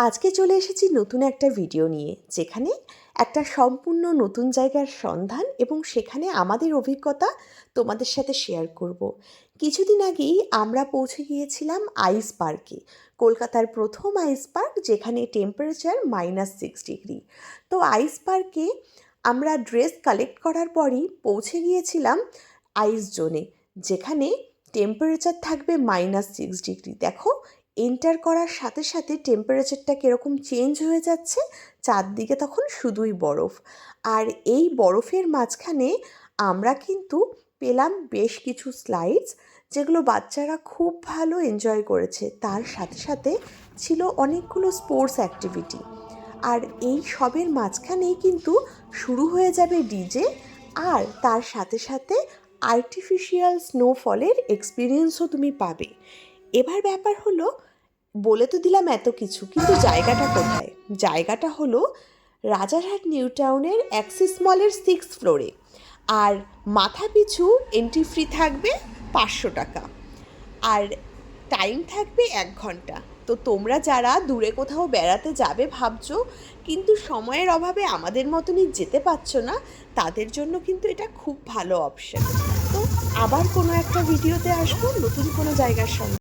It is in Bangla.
আজকে চলে এসেছি নতুন একটা ভিডিও নিয়ে, যেখানে একটা সম্পূর্ণ নতুন জায়গার সন্ধান এবং সেখানে আমাদের অভিজ্ঞতা তোমাদের সাথে শেয়ার করব। কিছুদিন আগেই আমরা পৌঁছে গিয়েছিলাম আইস পার্কে, কলকাতার প্রথম আইস পার্ক, যেখানে টেম্পারেচার -6 ডিগ্রি। তো আইস পার্কে আমরা ড্রেস কালেক্ট করার পরই পৌঁছে গিয়েছিলাম আইস জোনে, যেখানে টেম্পারেচার থাকবে -6 ডিগ্রি। দেখো, এন্টার করার সাথে সাথে টেম্পারেচারটা কীরকম চেঞ্জ হয়ে যাচ্ছে, চারদিকে তখন শুধুই বরফ। আর এই বরফের মাঝখানে আমরা কিন্তু পেলাম বেশ কিছু স্লাইডস, যেগুলো বাচ্চারা খুব ভালো এনজয় করেছে। তার সাথে সাথে ছিল অনেকগুলো স্পোর্টস অ্যাক্টিভিটি। আর এই সবের মাঝখানেই কিন্তু শুরু হয়ে যাবে ডিজে, আর তার সাথে সাথে আর্টিফিশিয়াল স্নোফলের এক্সপিরিয়েন্সও তুমি পাবে। এবার ব্যাপার হলো, বলে তো দিলাম এত কিছু, কিন্তু জায়গাটা কোথায়? জায়গাটা হলো রাজারহাট নিউ টাউনের অ্যাক্সিস মলের 6th ফ্লোরে। আর মাথা পিছু এন্ট্রি ফ্রি থাকবে 500 টাকা, আর টাইম থাকবে 1 ঘন্টা। তো তোমরা যারা দূরে কোথাও বেড়াতে যাবে ভাবছো, কিন্তু সময়ের অভাবে আমাদের মতনই যেতে পারছো না, তাদের জন্য কিন্তু এটা খুব ভালো অপশন। তো আবার কোনো একটা ভিডিওতে আসবো নতুন কোনো জায়গার সঙ্গে।